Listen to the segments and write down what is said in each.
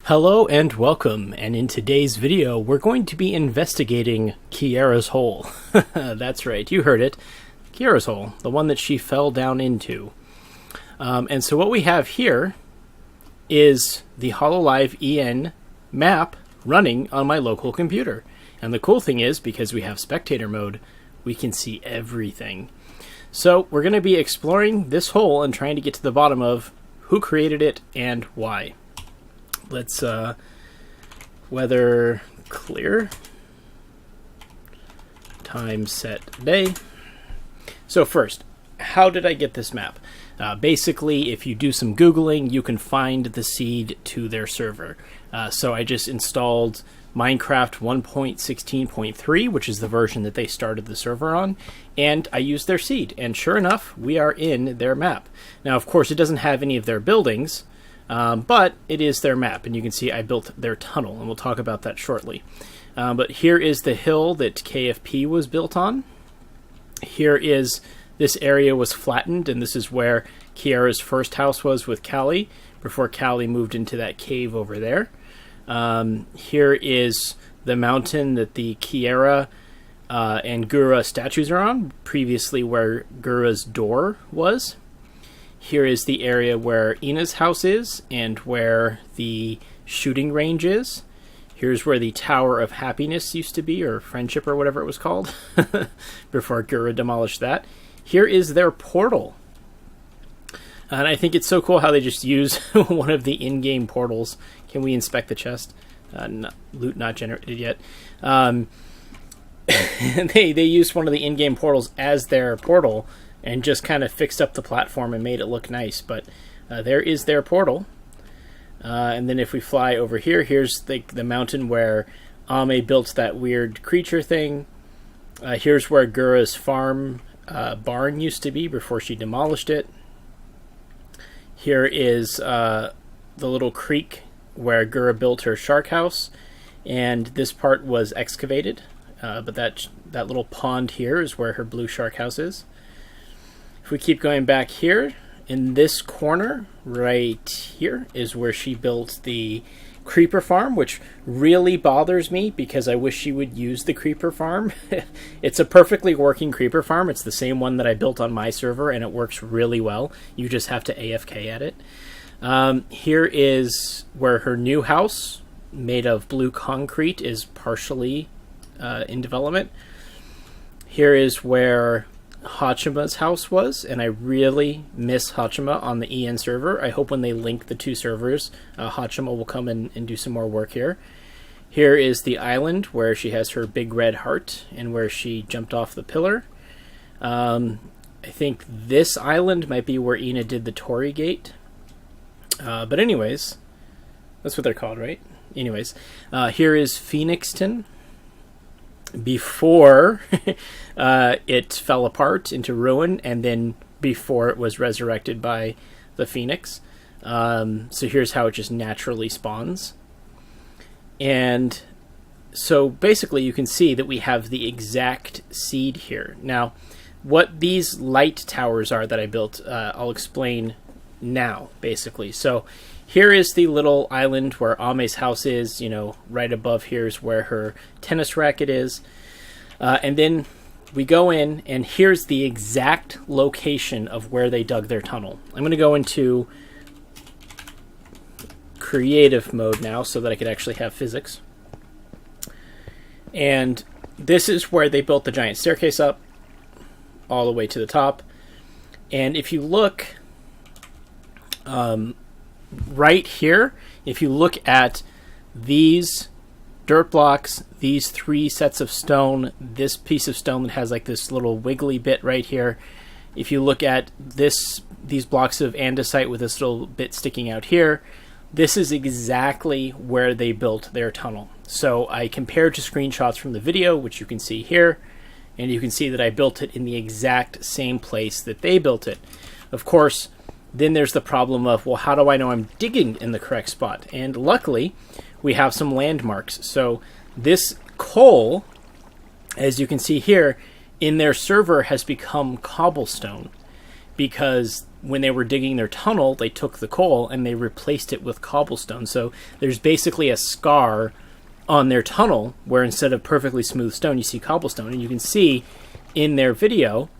Hello and welcome, and in today's video we're going to be investigating Kiara's hole. That's right, you heard it. Kiara's hole, the one that she fell down into. And so what we have here is the Hololive EN map running on my local computer. And the cool thing is, because we have spectator mode, we can see everything. So we're going to be exploring this hole and trying to get to the bottom of who created it and why. Let's weather clear, time set day. So first, how did I get this map? Basically, if you do some Googling, you can find the seed to their server. So I just installed Minecraft 1.16.3, which is the version that they started the server on, and I used their seed, and sure enough, we are in their map. Now, of course, it doesn't have any of their buildings, but it is their map, and you can see I built their tunnel, and we'll talk about that shortly. But here is the hill that KFP was built on. Here is this area was flattened, and this is where Kiara's first house was with Callie, before Callie moved into that cave over there. Here is the mountain that the Kiara and Gura statues are on, previously where Gura's door was. Here is the area where Ina's house is and where the shooting range is. Here's where the Tower of Happiness used to be, or Friendship, or whatever it was called, before Gura demolished that. Here is their portal. And I think it's so cool how they just use one of the in-game portals. Can we inspect the chest? Loot not generated yet. They used one of the in-game portals as their portal, and just kind of fixed up the platform and made it look nice. But there is their portal. And then if we fly over here, here's the mountain where Ame built that weird creature thing. Here's where Gura's farm barn used to be before she demolished it. Here is the little creek where Gura built her shark house. And this part was excavated. But that little pond here is where her blue shark house is. If we keep going back here, in this corner right here is where she built the creeper farm, which really bothers me because I wish she would use the creeper farm. It's a perfectly working creeper farm. It's the same one that I built on my server, and it works really well. You just have to AFK at it. Here is where her new house, made of blue concrete, is partially in development. Here is where Hachima's house was, and I really miss Hachima on the EN server. I hope when they link the two servers, Hachima will come and do some more work here. Here is the island where she has her big red heart and where she jumped off the pillar. I think this island might be where Ina did the Torii Gate. But anyways, that's what they're called, right? Anyways, here is Phoenixton. Before it fell apart into ruin, and then before it was resurrected by the Phoenix. So here's how it just naturally spawns. And so basically you can see that we have the exact seed here. Now, what these light towers are that I built, I'll explain now, basically. So here is the little island where Ame's house is, right above here is where her tennis racket is. And then we go in, and here's the exact location of where they dug their tunnel. I'm going to go into creative mode now so that I could actually have physics. And this is where they built the giant staircase up, all the way to the top. And if you look right here, if you look at these dirt blocks, these three sets of stone, this piece of stone that has like this little wiggly bit right here, if you look at these blocks of andesite with this little bit sticking out here, this is exactly where they built their tunnel. So I compared to screenshots from the video, which you can see here, and you can see that I built it in the exact same place that they built it. Of course, then there's the problem of, well, how do I know I'm digging in the correct spot? And luckily, we have some landmarks. So this coal, as you can see here, in their server has become cobblestone because when they were digging their tunnel, they took the coal and they replaced it with cobblestone. So there's basically a scar on their tunnel where instead of perfectly smooth stone, you see cobblestone. And you can see in their video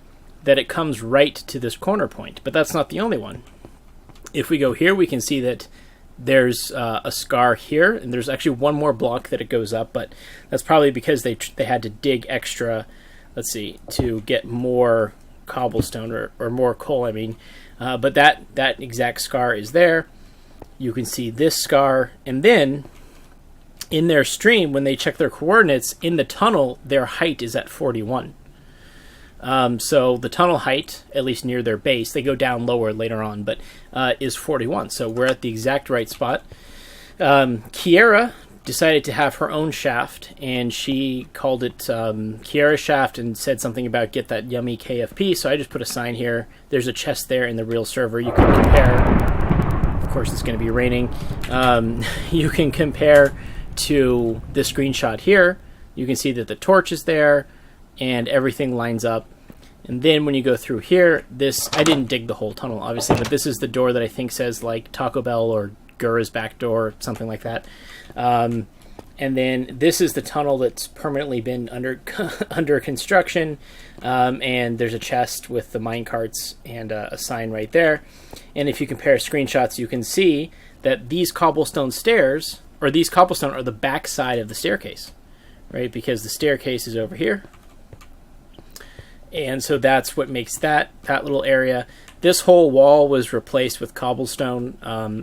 that it comes right to this corner point. But that's not the only one. If we go here, we can see that there's a scar here, and there's actually one more block that it goes up, but that's probably because they had to dig extra, let's see, to get more cobblestone or more coal, I mean. But that exact scar is there. You can see this scar, and then in their stream, when they check their coordinates, in the tunnel, their height is at 41. So the tunnel height, at least near their base, they go down lower later on, but is 41. So we're at the exact right spot. Kiara decided to have her own shaft, and she called it Kiara shaft and said something about get that yummy KFP. So I just put a sign here. There's a chest there in the real server. You can compare. Of course, it's going to be raining. You can compare to the screenshot here. You can see that the torch is there and everything lines up. And then when you go through here, this, I didn't dig the whole tunnel, obviously, but this is the door that I think says like Taco Bell or Gura's back door, something like that. And then this is the tunnel that's permanently been under under construction. And there's a chest with the mine carts and a sign right there. And if you compare screenshots, you can see that these cobblestone stairs, or these cobblestone, are the back side of the staircase, right? Because the staircase is over here. And so that's what makes that little area. This whole wall was replaced with cobblestone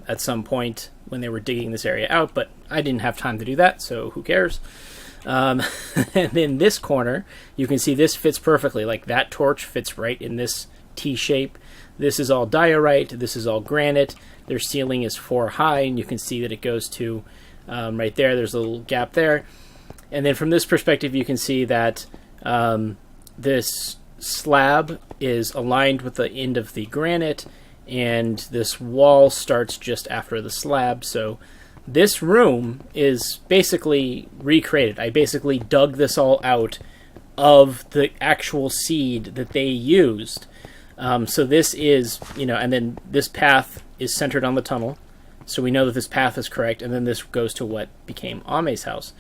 at some point when they were digging this area out, but I didn't have time to do that, so who cares? And then this corner, you can see this fits perfectly. Like that torch fits right in this T shape. This is all diorite. This is all granite. Their ceiling is 4 high, and you can see that it goes to right there. There's a little gap there. And then from this perspective, you can see that this slab is aligned with the end of the granite, and this wall starts just after the slab. So this room is basically recreated. I basically dug this all out of the actual seed that they used. So this is, and then this path is centered on the tunnel. So we know that this path is correct, and then this goes to what became Ame's house.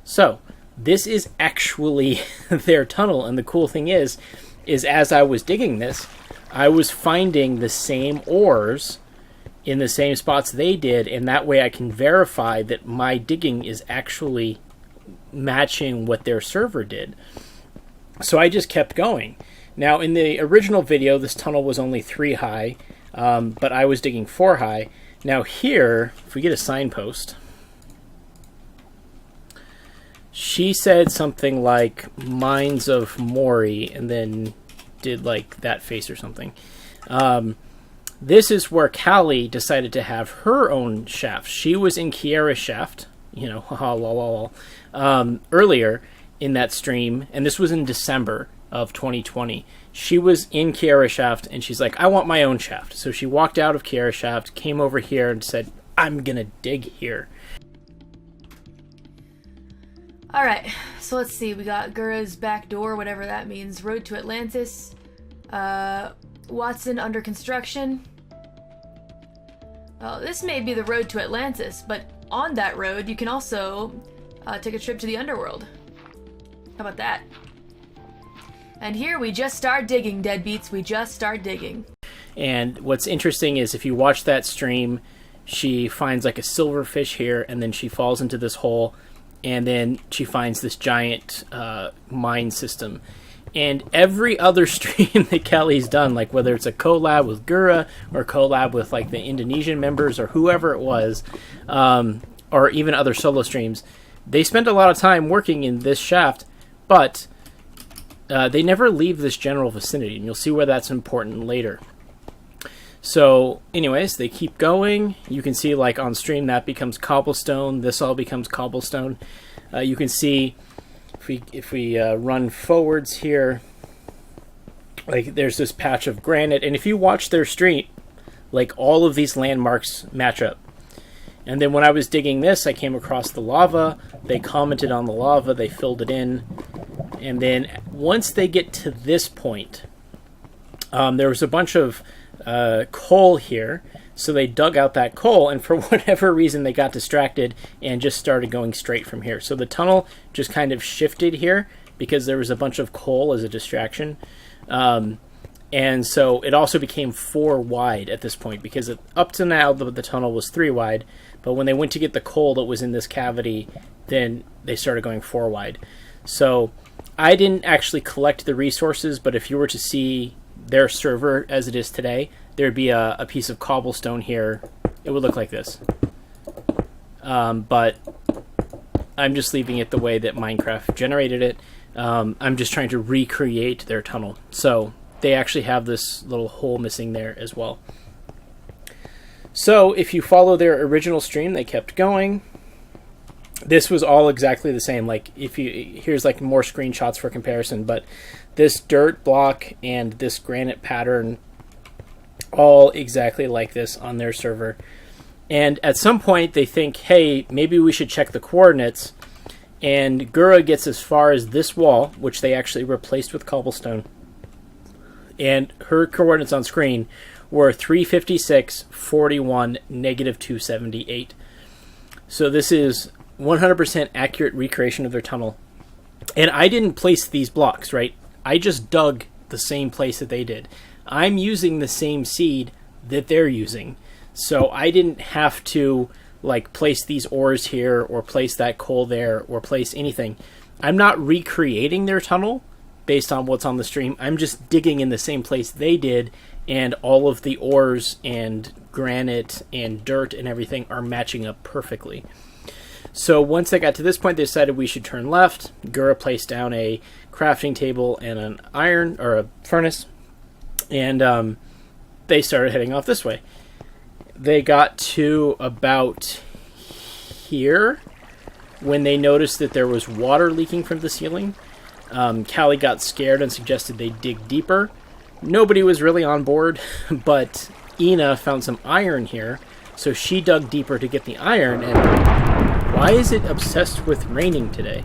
So this is actually their tunnel, and the cool thing is as I was digging this, I was finding the same ores in the same spots they did, and that way I can verify that my digging is actually matching what their server did. So I just kept going. Now, in the original video, this tunnel was only 3 high, but I was digging 4 high. Now here, if we get a signpost, she said something like Mines of Mori, and then did like that face or something. This is where Callie decided to have her own shaft. She was in Kiara's shaft, earlier in that stream, and this was in December of 2020. She was in Kiara's shaft, and she's like, I want my own shaft. So she walked out of Kiara's shaft, came over here, and said, I'm gonna dig here. Alright, so let's see. We got Gura's back door, whatever that means. Road to Atlantis. Watson under construction. Well, this may be the road to Atlantis, but on that road, you can also take a trip to the underworld. How about that? And here we just start digging, deadbeats. We just start digging. And what's interesting is if you watch that stream, she finds like a silverfish here, and then she falls into this hole, and then she finds this giant mine system. And every other stream that Kelly's done, like whether it's a collab with Gura or collab with like the Indonesian members or whoever it was, or even other solo streams, they spend a lot of time working in this shaft, but they never leave this general vicinity, and you'll see where that's important later. So anyways, they keep going. You can see like on stream that becomes cobblestone. This all becomes cobblestone. You can see if we run forwards here, like there's this patch of granite, and if you watch their stream, like all of these landmarks match up. And then when I was digging this, I came across the lava. They commented on the lava. They filled it in. And then once they get to this point, there was a bunch of coal here. So they dug out that coal, and for whatever reason, they got distracted and just started going straight from here. So the tunnel just kind of shifted here because there was a bunch of coal as a distraction. And so it also became 4 wide at this point, because up to now the tunnel was 3 wide, but when they went to get the coal that was in this cavity, then they started going 4 wide. So I didn't actually collect the resources, but if you were to see their server as it is today, there'd be a piece of cobblestone here. It would look like this. But I'm just leaving it the way that Minecraft generated it. I'm just trying to recreate their tunnel. So they actually have this little hole missing there as well. So if you follow their original stream, they kept going. This was all exactly the same. Like, here's like more screenshots for comparison, but this dirt block and this granite pattern, all exactly like this on their server. And at some point they think, hey, maybe we should check the coordinates. And Gura gets as far as this wall, which they actually replaced with cobblestone. And her coordinates on screen were 356, 41, negative 278. So this is 100% accurate recreation of their tunnel. And I didn't place these blocks, right? I just dug the same place that they did. I'm using the same seed that they're using. So I didn't have to like place these ores here or place that coal there or place anything. I'm not recreating their tunnel based on what's on the stream. I'm just digging in the same place they did, and all of the ores and granite and dirt and everything are matching up perfectly. So once they got to this point, they decided we should turn left. Gura placed down a crafting table and an iron or a furnace, and they started heading off this way. They got to about here when they noticed that there was water leaking from the ceiling. Callie got scared and suggested they dig deeper. Nobody was really on board, but Ina found some iron here, so she dug deeper to get the iron. And why is it obsessed with raining today?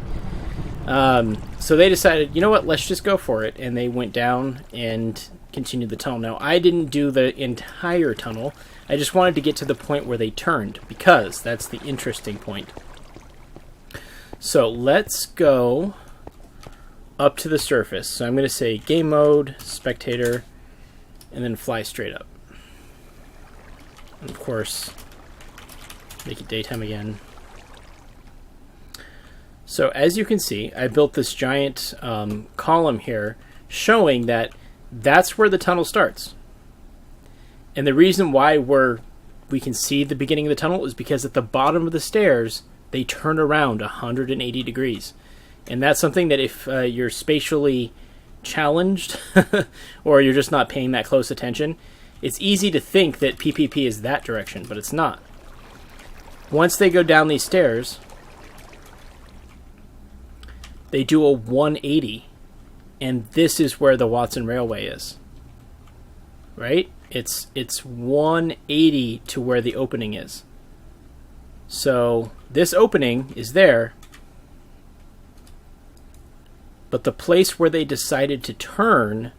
So they decided, you know what, let's just go for it. And they went down and continued the tunnel. Now, I didn't do the entire tunnel. I just wanted to get to the point where they turned, because that's the interesting point. So let's go up to the surface. So I'm going to say game mode, spectator, and then fly straight up. And of course, make it daytime again. So as you can see, I built this giant column here showing that that's where the tunnel starts. And the reason why we can see the beginning of the tunnel is because at the bottom of the stairs, they turn around 180 degrees. And that's something that if you're spatially challenged or you're just not paying that close attention, it's easy to think that PPP is that direction, but it's not. Once they go down these stairs, they do a 180, and this is where the Watson Railway is. Right? It's 180 to where the opening is. So this opening is there, but the place where they decided to turn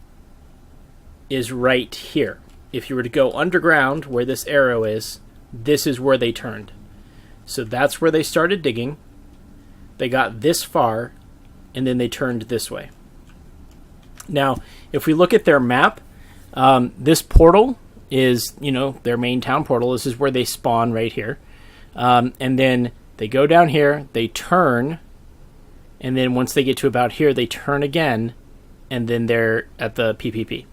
is right here. If you were to go underground where this arrow is, this is where they turned. So that's where they started digging. They got this far, and then they turned this way. Now, if we look at their map, this portal is, their main town portal. This is where they spawn right here. And then they go down here, they turn, and then once they get to about here, they turn again, and then they're at the PPP,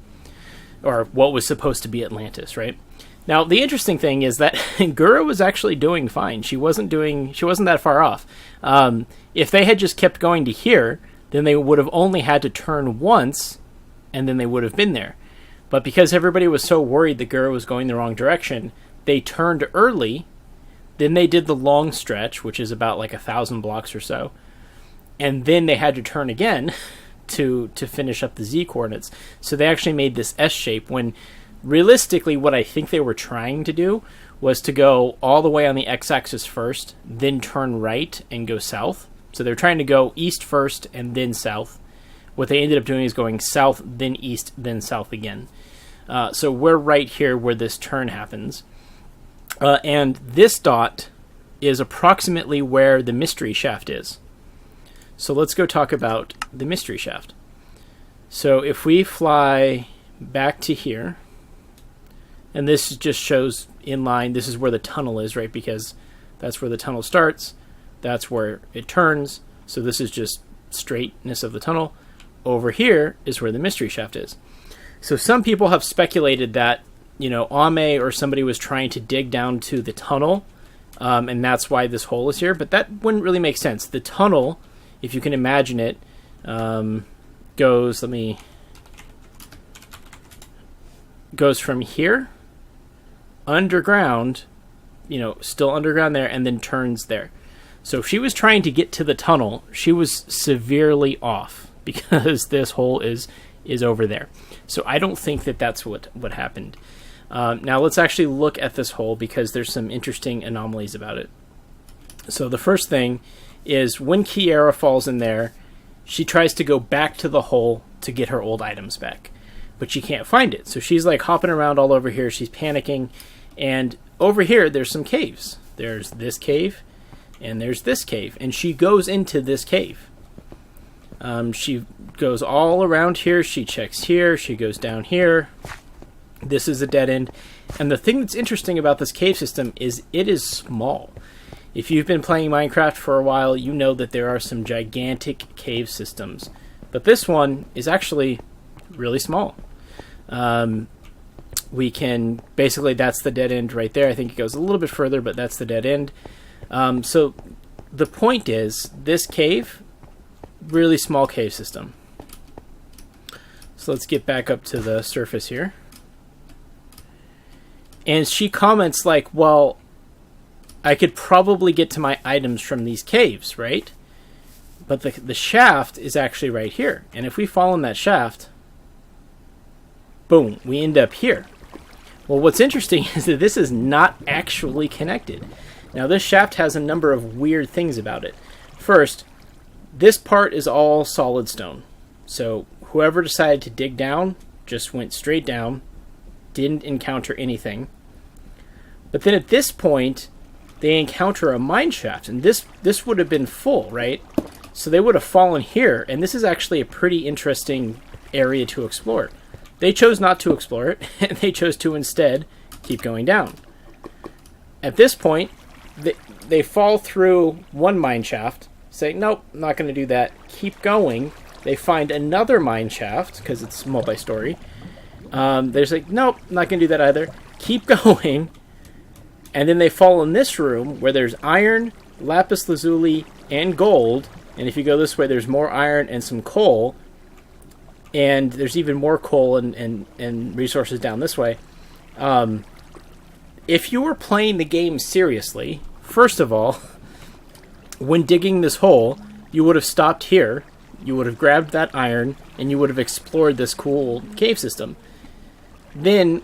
or what was supposed to be Atlantis, right? Now, the interesting thing is that Gura was actually doing fine. She wasn't that far off. If they had just kept going to here, then they would have only had to turn once, and then they would have been there. But because everybody was so worried that Gura was going the wrong direction, they turned early. Then they did the long stretch, which is about like 1,000 blocks or so. And then they had to turn again to finish up the Z coordinates. So they actually made this S shape when realistically what I think they were trying to do was to go all the way on the x-axis first, then turn right and go south. So they're trying to go east first and then south. What they ended up doing is going south, then east, then south again. So we're right here where this turn happens. And this dot is approximately where the mystery shaft is. So let's go talk about the mystery shaft. So if we fly back to here, and this just shows in line, this is where the tunnel is, right? Because that's where the tunnel starts, that's where it turns, so this is just straightness of the tunnel. Over here is where the mystery shaft is. So some people have speculated that, Ame or somebody was trying to dig down to the tunnel, and that's why this hole is here, but that wouldn't really make sense. The tunnel, if you can imagine it, goes from here, underground, still underground there, and then turns there. So if she was trying to get to the tunnel, she was severely off, because this hole is over there. So I don't think that that's what happened. Now let's actually look at this hole, because there's some interesting anomalies about it. So the first thing is when Kiara falls in there, she tries to go back to the hole to get her old items back, but she can't find it. So she's like hopping around all over here. She's panicking. And over here, there's some caves. There's this cave, and there's this cave. And she goes into this cave. She goes all around here. She checks here. She goes down here. This is a dead end. And the thing that's interesting about this cave system is it is small. If you've been playing Minecraft for a while, you know that there are some gigantic cave systems. But this one is actually really small. We can, basically that's the dead end right there. I think it goes a little bit further, but that's the dead end. So the point is, this cave, really small cave system. So let's get back up to the surface here. And she comments like, well, I could probably get to my items from these caves, right? But the shaft is actually right here. And if we fall in that shaft, boom, we end up here. Well, what's interesting is that this is not actually connected. Now, this shaft has a number of weird things about it. First, this part is all solid stone. So whoever decided to dig down just went straight down, didn't encounter anything. But then at this point, they encounter a mine shaft, and this would have been full, right? So they would have fallen here, and this is actually a pretty interesting area to explore. They chose not to explore it, and they chose to instead keep going down. At this point, they fall through one mine shaft, say, nope, I'm not going to do that, keep going. They find another mine shaft, because it's multi-story. They're like, nope, I'm not going to do that either. Keep going. And then they fall in this room where there's iron, lapis lazuli, and gold. And if you go this way, there's more iron and some coal. And there's even more coal and resources down this way. If you were playing the game seriously, first of all, when digging this hole, you would have stopped here. You would have grabbed that iron, and you would have explored this cool cave system. Then,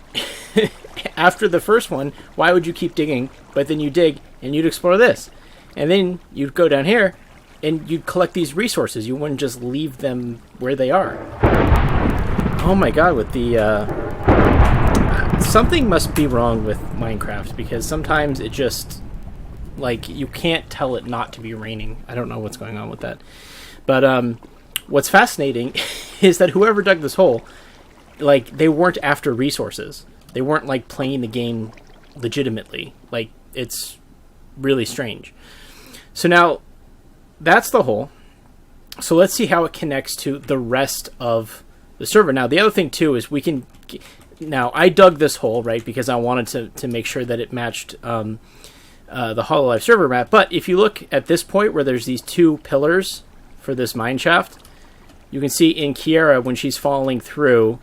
after the first one, why would you keep digging? But then you dig, and you'd explore this. And then you'd go down here, and you'd collect these resources. You wouldn't just leave them where they are. Oh my god, with the... something must be wrong with Minecraft, because sometimes it just... like, you can't tell it not to be raining. I don't know what's going on with that. But what's fascinating is that whoever dug this hole, like, they weren't after resources. They weren't, like, playing the game legitimately. Like, it's really strange. So now, that's the hole. So let's see how it connects to the rest of the server. Now, the other thing, too, is we can... Now, I dug this hole, right, because I wanted to make sure that it matched the Hololive server map. But if you look at this point where there's these two pillars for this mine shaft, you can see in Kiara, when she's falling through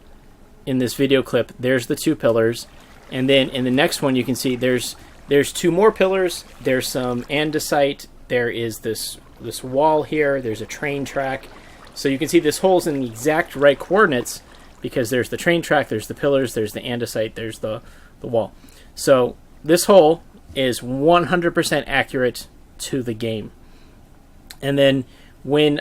in this video clip, there's the two pillars. And then in the next one, you can see there's two more pillars. There's some andesite. There is this wall here. There's a train track. So you can see this hole's in the exact right coordinates, because there's the train track, there's the pillars, there's the andesite, there's the wall. So this hole is 100% accurate to the game. And then when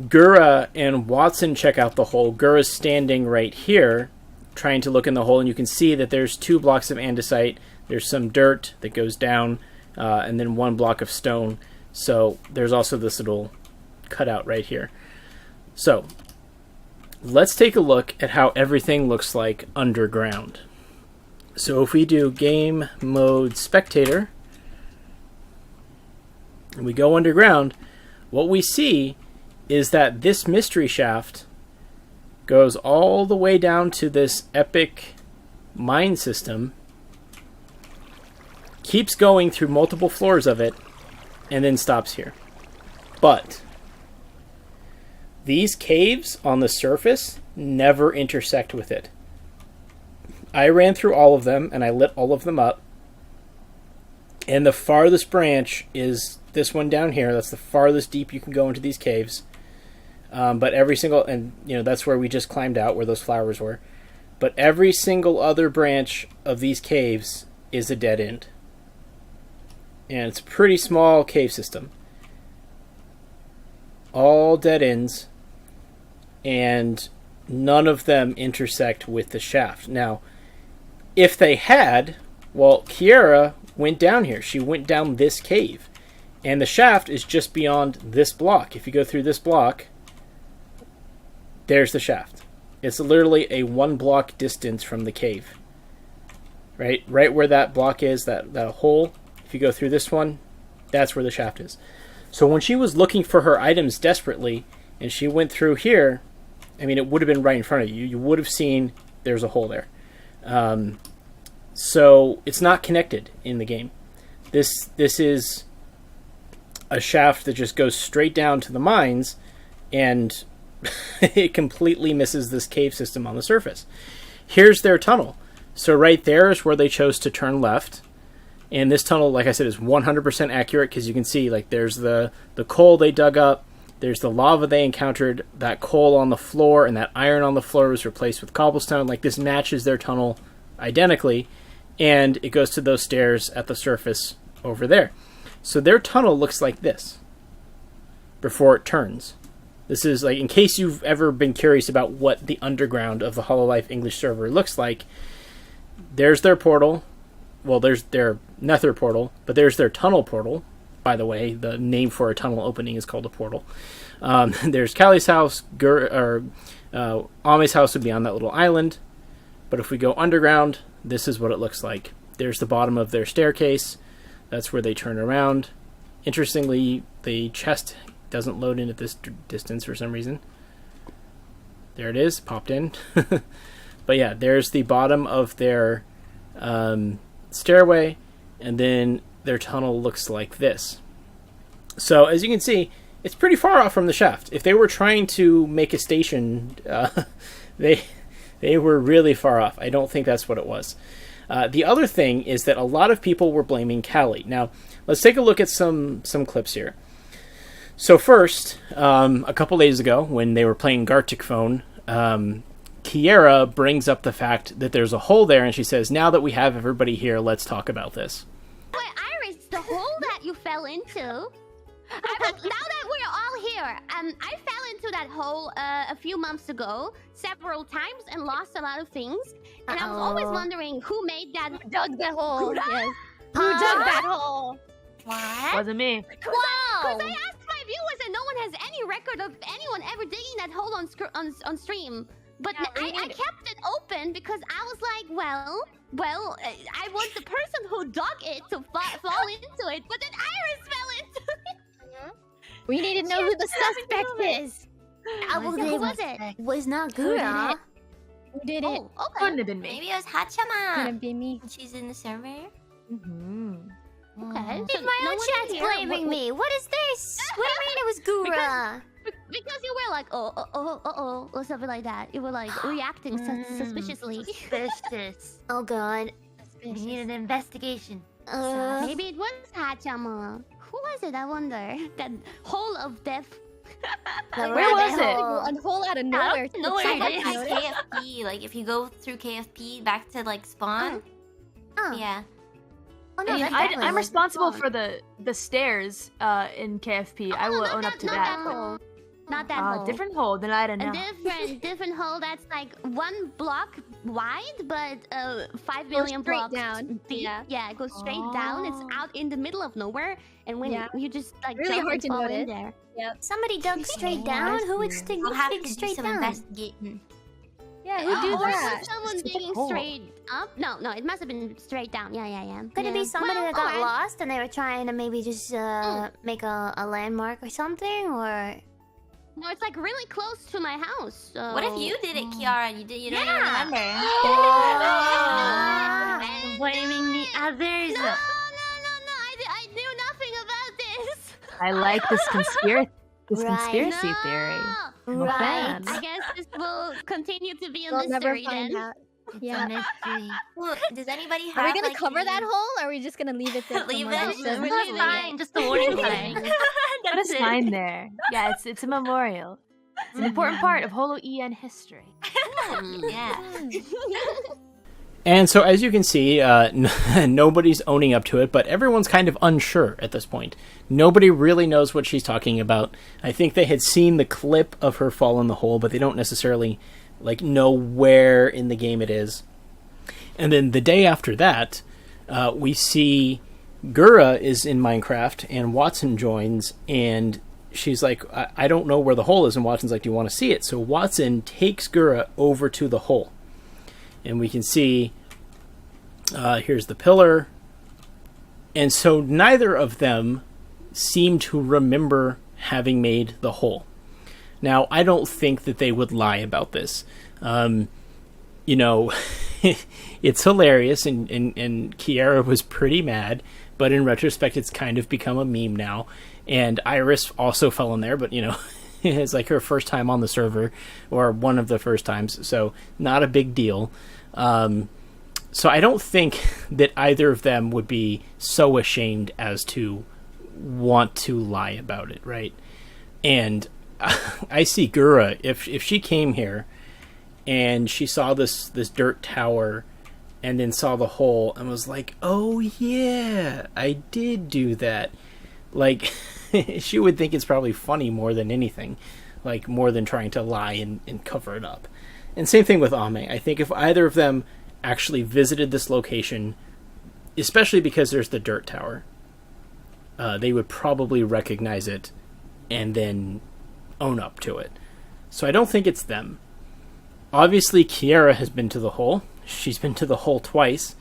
Gura and Watson check out the hole, Gura's standing right here, trying to look in the hole, and you can see that there's 2 blocks of andesite. There's some dirt that goes down, and then 1 block of stone. So there's also this little cutout right here. So let's take a look at how everything looks like underground. So if we do game mode spectator, and we go underground, what we see is that this mystery shaft goes all the way down to this epic mine system, keeps going through multiple floors of it, and then stops here. But these caves on the surface never intersect with it. I ran through all of them, and I lit all of them up. And the farthest branch is this one down here. That's the farthest deep you can go into these caves. But every single, and that's where we just climbed out, where those flowers were. But every single other branch of these caves is a dead end. And it's a pretty small cave system. All dead ends. And none of them intersect with the shaft. Now, if they had, well, Kiara went down here. She went down this cave. And the shaft is just beyond this block. If you go through this block, there's the shaft. It's literally a 1 block distance from the cave. Right where that block is, that hole, if you go through this one, that's where the shaft is. So when she was looking for her items desperately, and she went through here, I mean, it would have been right in front of you. You would have seen there's a hole there. So it's not connected in the game. This is a shaft that just goes straight down to the mines, and it completely misses this cave system on the surface. Here's their tunnel. So right there is where they chose to turn left. And this tunnel, like I said, is 100% accurate, because you can see, like, there's the coal they dug up, there's the lava they encountered, that coal on the floor, and that iron on the floor was replaced with cobblestone. Like, this matches their tunnel identically, and it goes to those stairs at the surface over there. So their tunnel looks like this before it turns. This is, like, in case you've ever been curious about what the underground of the Hololive English server looks like, there's their portal. Well, there's their nether portal, but there's their tunnel portal. By the way, the name for a tunnel opening is called a portal. There's Callie's house, Ame's house would be on that little island. But if we go underground, this is what it looks like. There's the bottom of their staircase. That's where they turn around. Interestingly, the chest doesn't load in at this distance for some reason. There it is, popped in. But yeah, there's the bottom of their stairway, and then their tunnel looks like this. So as you can see, it's pretty far off from the shaft. If they were trying to make a station, they were really far off. I don't think that's what it was. The other thing is that a lot of people were blaming Callie. Now, let's take a look at some clips here. So first, a couple days ago, when they were playing Gartic Phone, Kiara brings up the fact that there's a hole there, and she says, "Now that we have everybody here, let's talk about this." Wait, Iris, the hole that you fell into. Now that we're all here, I fell into that hole a few months ago, several times, and lost a lot of things. And I was always wondering who dug that hole. Yes. Who dug that hole? What? Wasn't me. Wow! Because I asked my viewers, and no one has any record of anyone ever digging that hole on stream. But yeah, I kept it open because I was like, well, I want the person who dug it to fall into it, but then Iris fell into it. We need to know who the suspect is. Who was it? It was not Gura. Who did it? Oh, okay. Couldn't have been me. Maybe it was Hachama. Couldn't be me. She's in the server. Okay. If my own chat's blaming me. What is this? What do you mean it was Gura? Because you were like, oh, or something like that. You were like reacting suspiciously. Suspicious. Oh god. We need an investigation. Maybe it was Hachama. Who was it? I wonder. That hole of death. Where was it? A hole out of nowhere. Nowhere. It's KFP. Like if you go through KFP back to like spawn. Oh. Yeah. Oh no, I'm responsible for the stairs in KFP. I will own up to that. Not that hole. Different hole, then I don't know. A different hole that's like 1 block wide, but 5 million blocks down. deep. Yeah, it goes straight down. It's out in the middle of nowhere, and when you just like really jump hard and to fall notice. in there. Yep. Somebody dug straight down? Who would dig We'll have to do straight some down? investigating. Yeah, who do Or that? was someone digging straight up? No, it must have been straight down. Yeah. Could it be somebody that got or- lost and they were trying to maybe just make a landmark or something? Or No, it's like really close to my house. So... What if you did it, Kiara? You don't even remember. blaming the others? No. I knew nothing about this. I like this conspiracy Right. theory. I'm a Right. fan. I guess this will continue to be a We'll never mystery find then. out. It's Yeah. a mystery. Well, does anybody have? Are we gonna like, cover any- that hole, or are we just gonna leave it there? Leave for it? more Just questions? We're leaving Fine, it. just a warning sign. Put a sign there. Yeah, it's a memorial. It's an important part of Holo EN history. Yeah. And so, as you can see, nobody's owning up to it, but everyone's kind of unsure at this point. Nobody really knows what she's talking about. I think they had seen the clip of her fall in the hole, but they don't necessarily know where in the game it is. And then the day after that, we see Gura is in Minecraft, and Watson joins, and she's like, I don't know where the hole is, and Watson's like, do you want to see it? So Watson takes Gura over to the hole. And we can see, here's the pillar. And so neither of them seem to remember having made the hole. Now, I don't think that they would lie about this. It's hilarious, and Kiara was pretty mad, but in retrospect, it's kind of become a meme now. And Iris also fell in there, but, it's like her first time on the server, or one of the first times, so not a big deal. So I don't think that either of them would be so ashamed as to want to lie about it, right? And I see Gura, if she came here and she saw this dirt tower and then saw the hole and was like, oh yeah, I did do that. She would think it's probably funny more than anything, more than trying to lie and cover it up. And same thing with Ame. I think if either of them actually visited this location, especially because there's the dirt tower, they would probably recognize it and then own up to it. So I don't think it's them. Obviously, Kiara has been to the hole. She's been to the hole twice.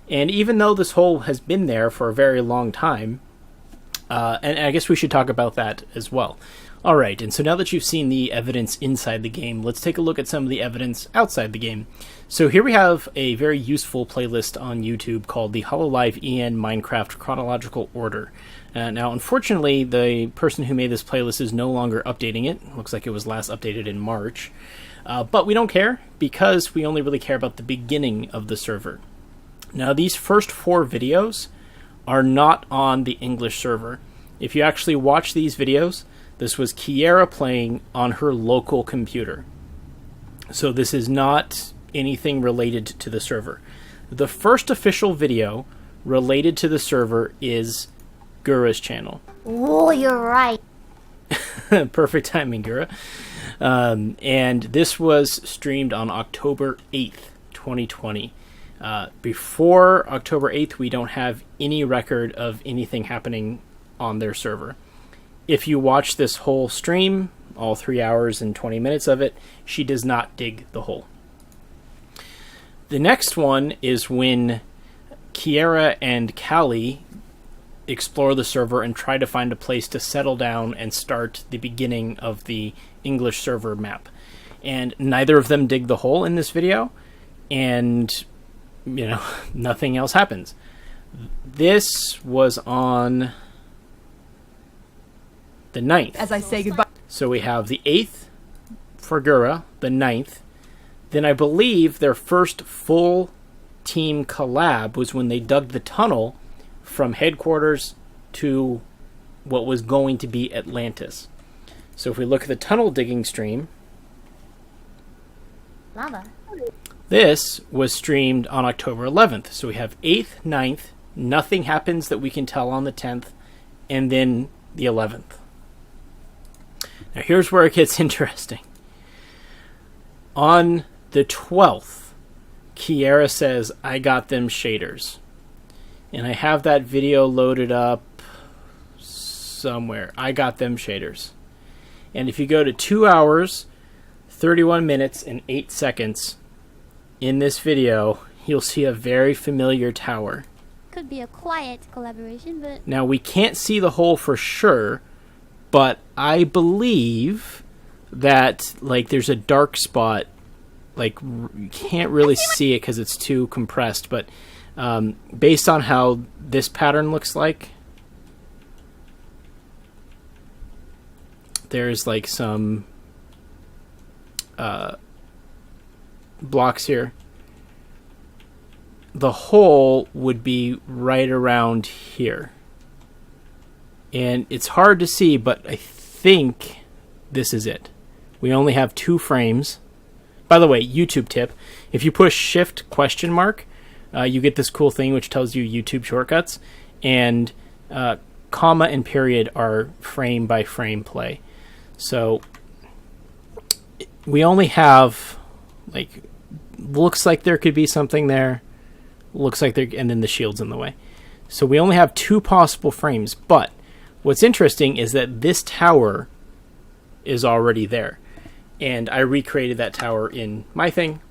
And even though this hole has been there for a very long time, and I guess we should talk about that as well. Alright, and so now that you've seen the evidence inside the game, let's take a look at some of the evidence outside the game. So here we have a very useful playlist on YouTube called the Hololive EN Minecraft Chronological Order. Now, unfortunately, the person who made this playlist is no longer updating it. Looks like it was last updated in March. But we don't care, because we only really care about the beginning of the server. Now, these first 4 videos are not on the English server. If you actually watch these videos, this was Kiara playing on her local computer. So this is not anything related to the server. The first official video related to the server is Gura's channel. Oh, you're right. Perfect timing, Gura. And this was streamed on October 8th, 2020. Before October 8th, we don't have any record of anything happening on their server. If you watch this whole stream, all 3 hours and 20 minutes of it, she does not dig the hole. The next one is when Kiara and Callie explore the server and try to find a place to settle down and start the beginning of the English server map. And neither of them dig the hole in this video, and, nothing else happens. This was on the 9th. As I say goodbye. So we have the 8th for Gura, the 9th. Then I believe their first full team collab was when they dug the tunnel from headquarters to what was going to be Atlantis. So if we look at the tunnel digging stream, Lava. this was streamed on October 11th. So we have 8th, 9th, nothing happens that we can tell on the 10th, and then the 11th. Now here's where it gets interesting. On the 12th, Kiara says, I got them shaders. And I have that video loaded up somewhere. I got them shaders. And if you go to 2 hours, 31 minutes, and 8 seconds in this video, you'll see a very familiar tower. Could be a quiet collaboration, but... Now, we can't see the hole for sure, but I believe that, like, there's a dark spot. Like, you can't really see it because it's too compressed, but based on how this pattern looks like, there's, like, some blocks here. The hole would be right around here. And it's hard to see, but I think this is it. We only have 2 frames. By the way, YouTube tip. If you push Shift ? You get this cool thing which tells you YouTube shortcuts. And comma and period are frame by frame play. So we only have, like, looks like there could be something there. Looks like there, and then the shield's in the way. So we only have 2 possible frames. But what's interesting is that this tower is already there. And I recreated that tower in my thing.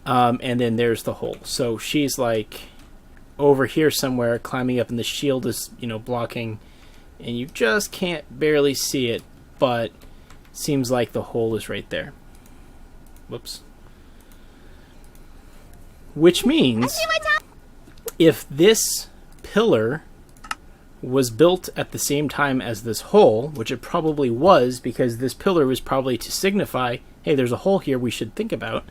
And then there's the hole. So she's like over here somewhere climbing up, and the shield is, blocking. And you just can't barely see it, but seems like the hole is right there. Whoops. Which means if this pillar was built at the same time as this hole, which it probably was, because this pillar was probably to signify, hey, there's a hole here we should think about.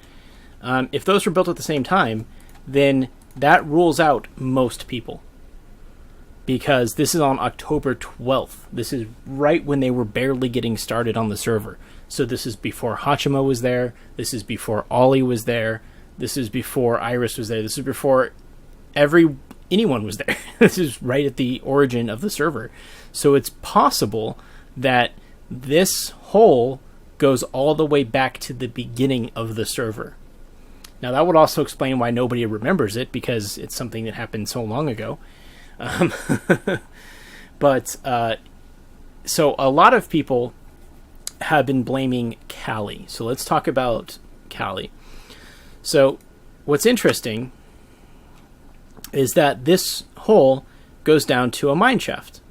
If those were built at the same time, then that rules out most people. Because this is on October 12th. This is right when they were barely getting started on the server. So this is before Hachimo was there. This is before Ollie was there. This is before Iris was there. This is before anyone was there. This is right at the origin of the server. So it's possible that this hole goes all the way back to the beginning of the server. Now that would also explain why nobody remembers it, because it's something that happened so long ago. But so a lot of people have been blaming Callie. So let's talk about Callie. So what's interesting is that this hole goes down to a mine shaft.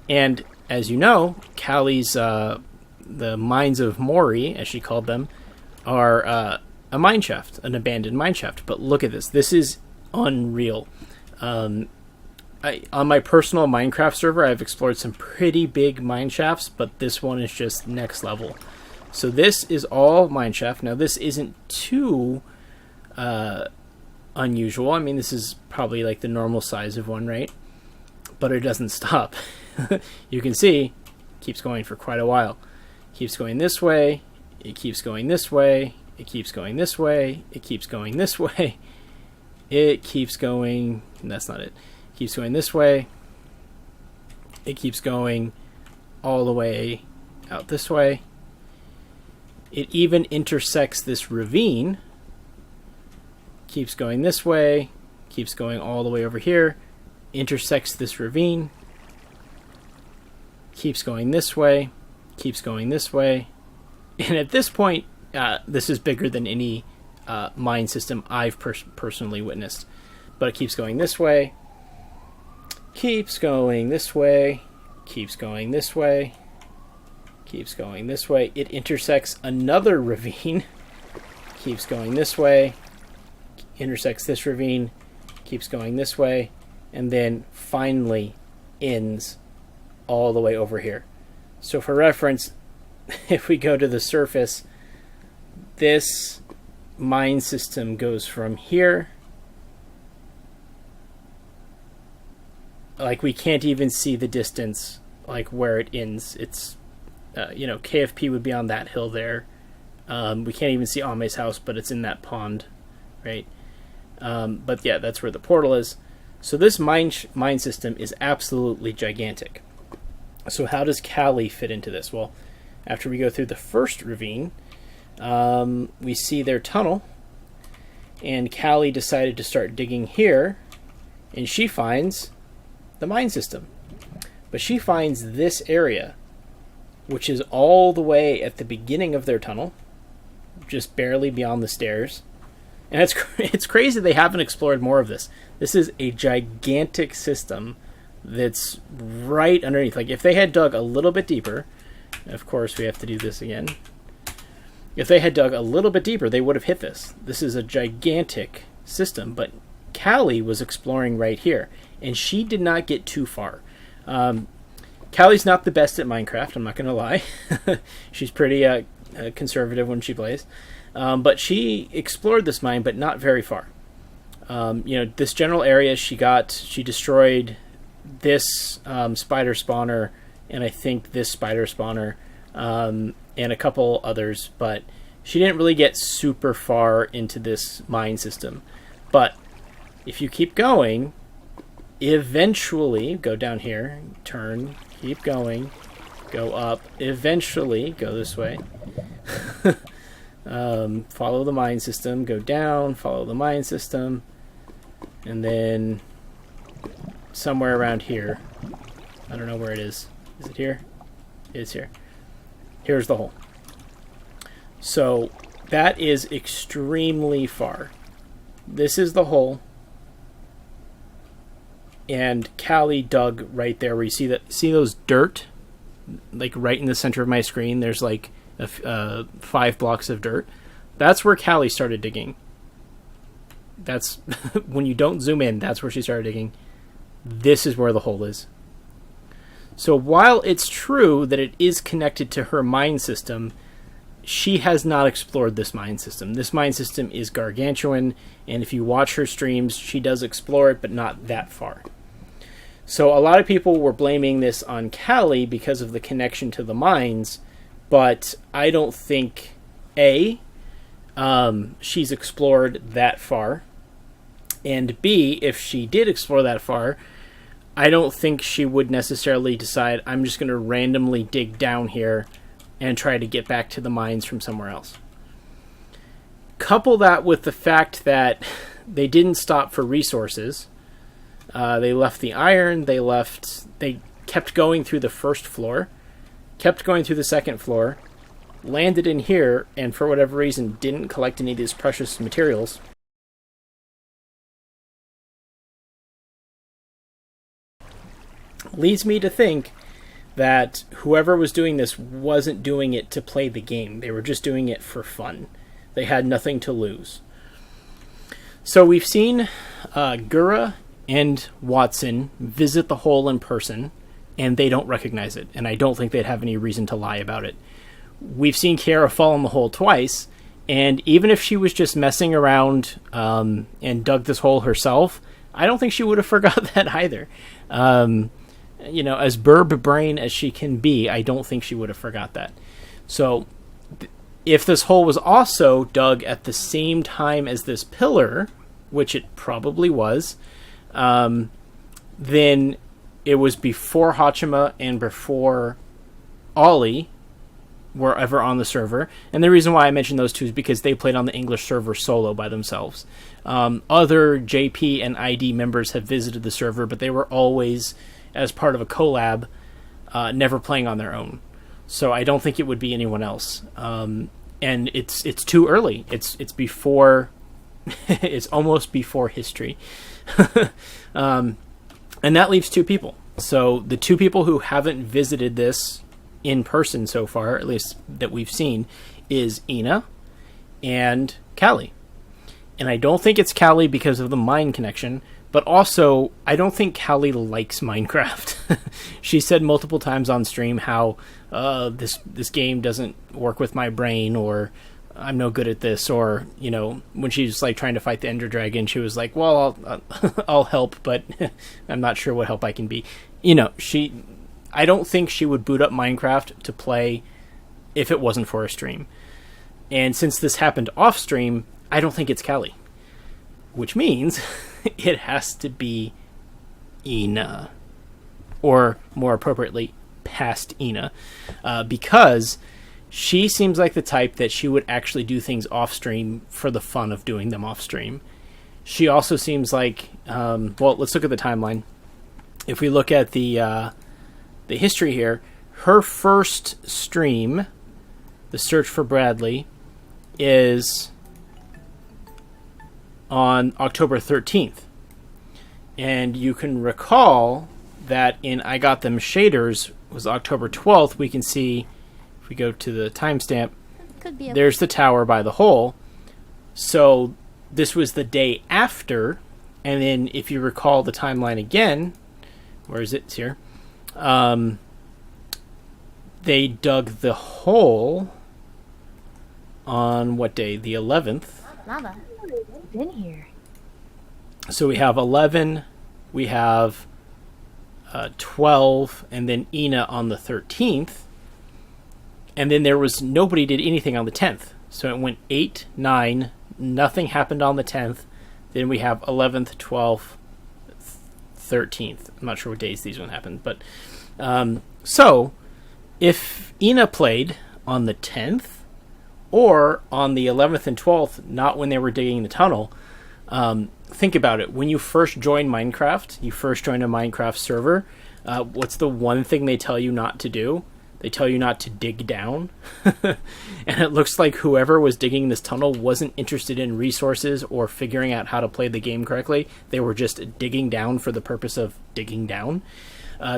And as you know, Callie's, the mines of Mori, as she called them, are a mine shaft, an abandoned mine shaft. But look at this. This is unreal. On my personal Minecraft server, I've explored some pretty big mine shafts, but this one is just next level. So this is all mine shaft. Now this isn't too unusual. I mean, this is probably like the normal size of one, right? But it doesn't stop. You can see, it keeps going for quite a while. Keeps going this way. It keeps going this way. It keeps going this way. It keeps going this way. It keeps going. That's not it. It keeps going this way. It keeps going all the way out this way. It even intersects this ravine. Keeps going this way. Keeps going all the way over here. Intersects this ravine. Keeps going this way. Keeps going this way. And at this point, this is bigger than any mine system I've personally witnessed. But it keeps going this way. Keeps going this way. Keeps going this way. Keeps going this way. It intersects another ravine. Keeps going this way. Intersects this ravine. Keeps going this way. And then finally ends all the way over here. So for reference, if we go to the surface, this mine system goes from here. Like, we can't even see the distance, like, where it ends. It's, KFP would be on that hill there. We can't even see Ame's house, but it's in that pond, right? But yeah, that's where the portal is. So this mine system is absolutely gigantic. So how does Callie fit into this? Well, after we go through the first ravine, we see their tunnel, and Callie decided to start digging here, and she finds the mine system. But she finds this area, which is all the way at the beginning of their tunnel, just barely beyond the stairs. And it's crazy they haven't explored more of this. This is a gigantic system that's right underneath. Like, if they had dug a little bit deeper, of course we have to do this again. If they had dug a little bit deeper, they would have hit this. This is a gigantic system, but Callie was exploring right here, and she did not get too far. Callie's not the best at Minecraft, I'm not going to lie. She's pretty conservative when she plays. But she explored this mine, but not very far. This general area she destroyed this spider spawner, and I think this spider spawner, and a couple others, but she didn't really get super far into this mine system. But if you keep going, eventually, go down here, turn, keep going, go up, eventually, go this way. Follow the mine system, go down, follow the mine system, and then somewhere around here, I don't know where it is. Is it here? It's here. Here's the hole. So that is extremely far. This is the hole, and Callie dug right there where you see those dirt, like right in the center of my screen. There's like 5 blocks of dirt. That's where Callie started digging. That's when you don't zoom in, that's where she started digging. This is where the hole is. So while it's true that it is connected to her mine system, she has not explored this mine system. This mine system is gargantuan, and if you watch her streams, she does explore it, but not that far. So a lot of people were blaming this on Callie because of the connection to the mines, but I don't think, she's explored that far, and B, if she did explore that far, I don't think she would necessarily decide, I'm just going to randomly dig down here and try to get back to the mines from somewhere else. Couple that with the fact that they didn't stop for resources. They left the iron, they kept going through the first floor, kept going through the second floor, landed in here, and for whatever reason didn't collect any of these precious materials. Leads me to think that whoever was doing this wasn't doing it to play the game. They were just doing it for fun. They had nothing to lose. So we've seen Gura and Watson visit the hole in person, and they don't recognize it, and I don't think they'd have any reason to lie about it. We've seen Kiara fall in the hole twice, and even if she was just messing around and dug this hole herself, I don't think she would have forgot that either. As burb brain as she can be, I don't think she would have forgot that. So if this hole was also dug at the same time as this pillar, which it probably was, then it was before Hachima and before Ollie were ever on the server. And the reason why I mention those two is because they played on the English server solo by themselves. Other JP and ID members have visited the server, but they were always as part of a collab, never playing on their own. So I don't think it would be anyone else. And it's too early. It's before, it's almost before history. And that leaves 2 people. So the 2 people who haven't visited this in person so far, at least that we've seen, is Ina and Callie. And I don't think it's Callie because of the mine connection, but also I don't think Callie likes Minecraft. She said multiple times on stream how this game doesn't work with my brain, or I'm no good at this, or when she's like trying to fight the Ender Dragon, she was like, well, I'll help, but I'm not sure what help I can be. I don't think she would boot up Minecraft to play if it wasn't for a stream. And since this happened off stream, I don't think it's Callie, which means it has to be Ina, or more appropriately, past Ina, because she seems like the type that she would actually do things off stream for the fun of doing them off stream. She also seems like, well, let's look at the timeline. If we look at the history here, her first stream, the search for Bradley, is on October 13th. And you can recall that in I Got Them Shaders was October 12th. We can see, if we go to the timestamp, there's the tower by the hole. So this was the day after. And then if you recall the timeline again, where is it? It's here. They dug the hole on what day? The 11th. Lava. In here. So we have 11, we have 12, and then Ina on the 13th. And then there was nobody did anything on the 10th. So it went 8, 9, nothing happened on the 10th. Then we have 11th, 12th, 13th. I'm not sure what days these one happened. But so if Ina played on the 10th or on the 11th and 12th, not when they were digging the tunnel, think about it. When you first join Minecraft, you first join a Minecraft server, what's the one thing they tell you not to do? They tell you not to dig down. And it looks like whoever was digging this tunnel wasn't interested in resources or figuring out how to play the game correctly. They were just digging down for the purpose of digging down.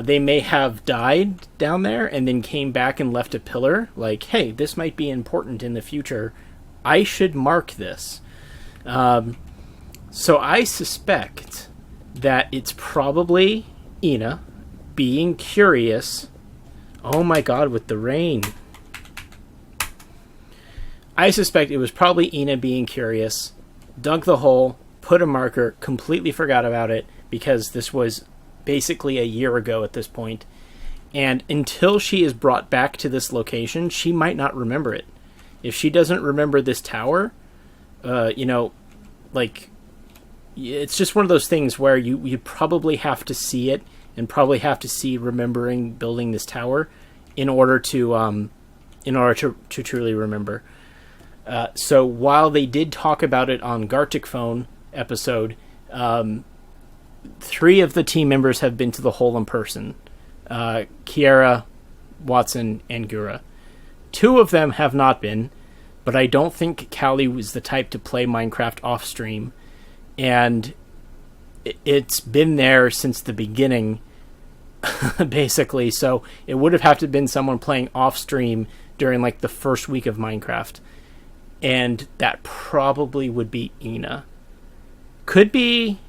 They may have died down there and then came back and left a pillar. Like, hey, this might be important in the future. I should mark this. So I suspect that it's probably Ina being curious. Oh my god, with the rain. I suspect it was probably Ina being curious, dug the hole, put a marker, completely forgot about it, because this was basically a year ago at this point. And until she is brought back to this location, she might not remember it. If she doesn't remember this tower, like, it's just one of those things where you probably have to see it and probably have to see remembering building this tower in order to truly remember. So while they did talk about it on Gartic Phone episode, 3 of the team members have been to the hole in person. Kiara, Watson, and Gura. 2 of them have not been, but I don't think Callie was the type to play Minecraft off stream. And it's been there since the beginning, basically. So it would have had to been someone playing off stream during like the first week of Minecraft. And that probably would be Ina. Could be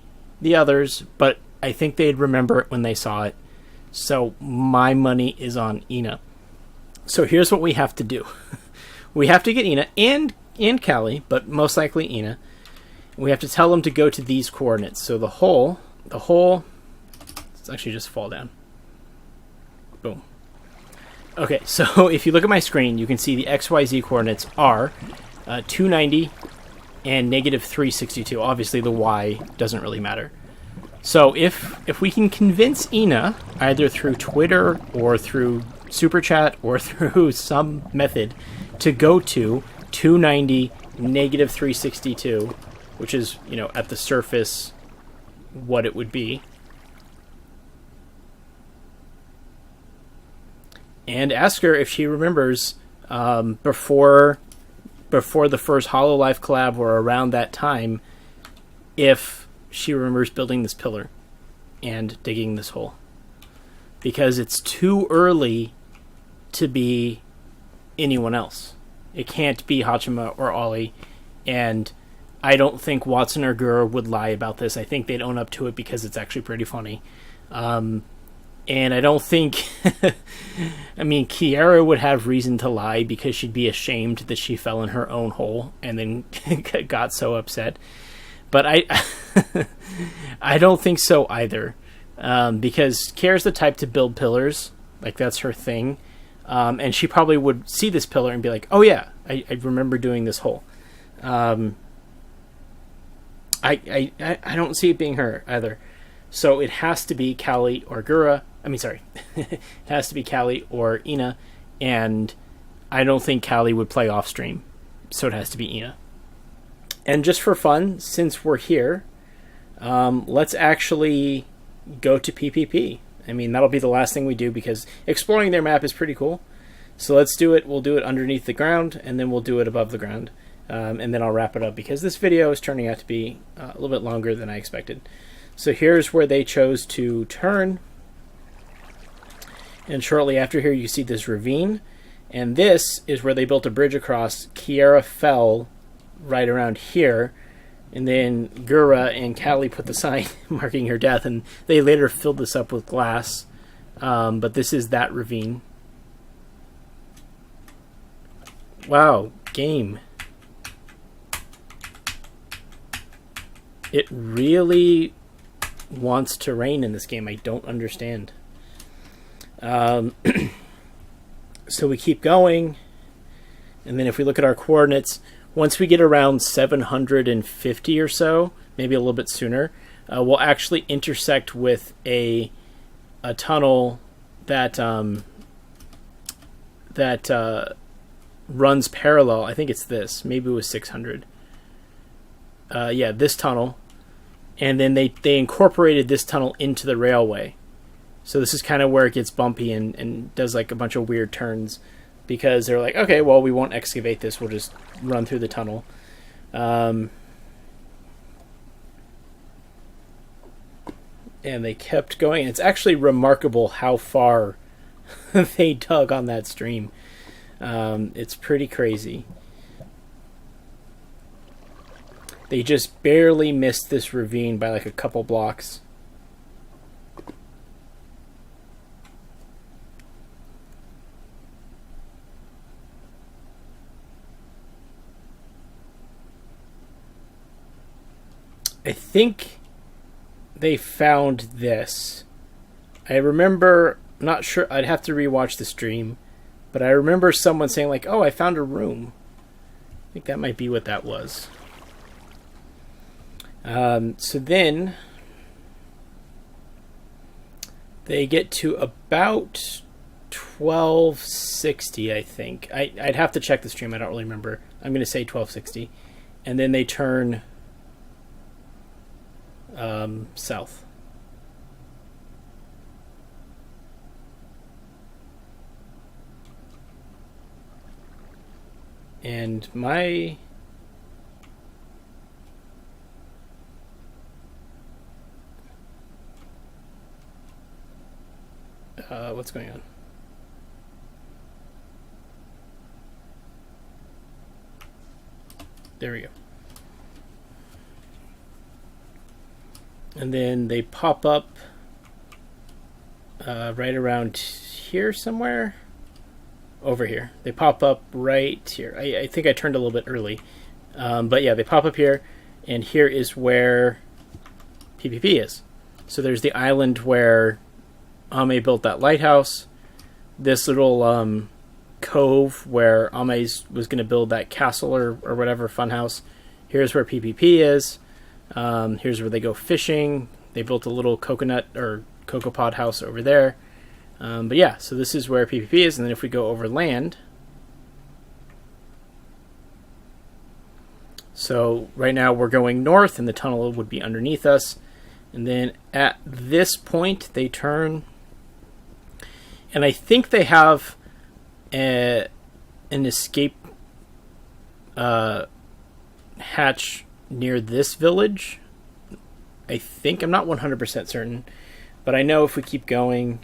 the others, but I think they'd remember it when they saw it. So my money is on Ina. So here's what we have to do. We have to get Ina and Callie, but most likely Ina. We have to tell them to go to these coordinates. So the hole, let's actually just fall down. Boom. Okay, so if you look at my screen, you can see the XYZ coordinates are 290 and negative 362. Obviously, the Y doesn't really matter. So if we can convince Ina, either through Twitter or through Super Chat or through some method, to go to 290, negative 362, which is, at the surface, what it would be. And ask her if she remembers before the first Hololive collab or around that time, if she remembers building this pillar and digging this hole. Because it's too early to be anyone else. It can't be Hachima or Ollie, and I don't think Watson or Gura would lie about this. I think they'd own up to it because it's actually pretty funny. And I don't think... I mean, Kiara would have reason to lie because she'd be ashamed that she fell in her own hole and then got so upset. But I don't think so either. Because Kiara's the type to build pillars. Like, that's her thing. And she probably would see this pillar and be like, oh yeah, I remember doing this hole. I don't see it being her either. So it has to be Callie or Gura. I mean, sorry. It has to be Callie or Ina, and I don't think Callie would play off stream, so it has to be Ina. And just for fun, since we're here, let's actually go to PPP. I mean, that'll be the last thing we do because exploring their map is pretty cool. So let's do it. We'll do it underneath the ground, and then we'll do it above the ground. And then I'll wrap it up because this video is turning out to be a little bit longer than I expected. So here's where they chose to turn. And shortly after here, you see this ravine. And this is where they built a bridge across. Kiara fell right around here. And then Gura and Callie put the sign marking her death. And they later filled this up with glass. But this is that ravine. Wow, game. It really wants to rain in this game. I don't understand. So we keep going. And then if we look at our coordinates, once we get around 750 or so, maybe a little bit sooner, we'll actually intersect with a tunnel that runs parallel. I think it's this. Maybe it was 600. Yeah, this tunnel. And then they incorporated this tunnel into the railway. So this is kind of where it gets bumpy and does like a bunch of weird turns. Because they're like, okay, well, we won't excavate this. We'll just run through the tunnel. And they kept going. It's actually remarkable how far they dug on that stream. It's pretty crazy. They just barely missed this ravine by like a couple blocks. I think they found this. I remember, not sure, I'd have to rewatch the stream, but I remember someone saying like, oh, I found a room. I think that might be what that was. So then they get to about 1260, I think. I'd have to check the stream. I don't really remember. I'm going to say 1260. And then they turn south. And my... what's going on? There we go. And then they pop up right around here somewhere. Over here. They pop up right here. I think I turned a little bit early. But yeah, they pop up here. And here is where PPP is. So there's the island where Ame built that lighthouse. This little cove where Ame was going to build that castle or whatever funhouse. Here's where PPP is. Here's where they go fishing. They built a little coconut or cocoa pod house over there. But yeah, so this is where PPP is. And then if we go over land. So right now we're going north and the tunnel would be underneath us. And then at this point they turn. And I think they have an escape hatch near this village. I think. I'm not 100% certain. But I know if we keep going...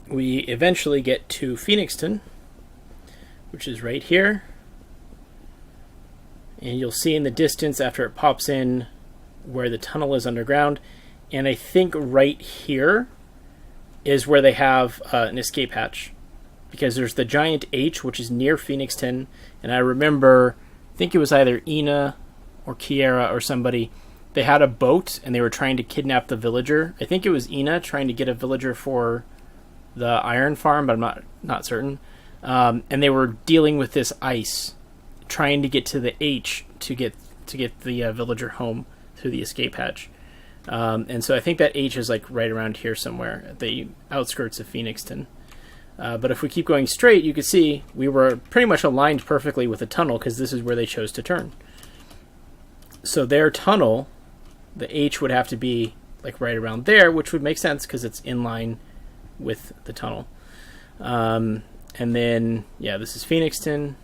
we eventually get to Phoenixton, which is right here. And you'll see in the distance after it pops in where the tunnel is underground. And I think right here is where they have an escape hatch. Because there's the giant H, which is near Phoenixton. And I remember, I think it was either Ina or Kiara or somebody. They had a boat and they were trying to kidnap the villager. I think it was Ina trying to get a villager for the iron farm, but I'm not not certain. And they were dealing with this ice, trying to get to the H to get the villager home through the escape hatch. And so I think that H is like right around here somewhere at the outskirts of Phoenixton. But if we keep going straight, you can see we were pretty much aligned perfectly with the tunnel because this is where they chose to turn. So their tunnel, the H would have to be like right around there, which would make sense because it's in line with the tunnel. And then, yeah, this is Phoenixton.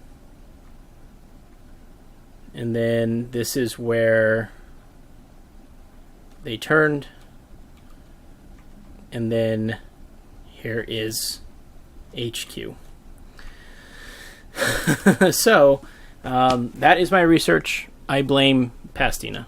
And then this is where they turned. And then here is HQ. So, that is my research. I blame Pastina.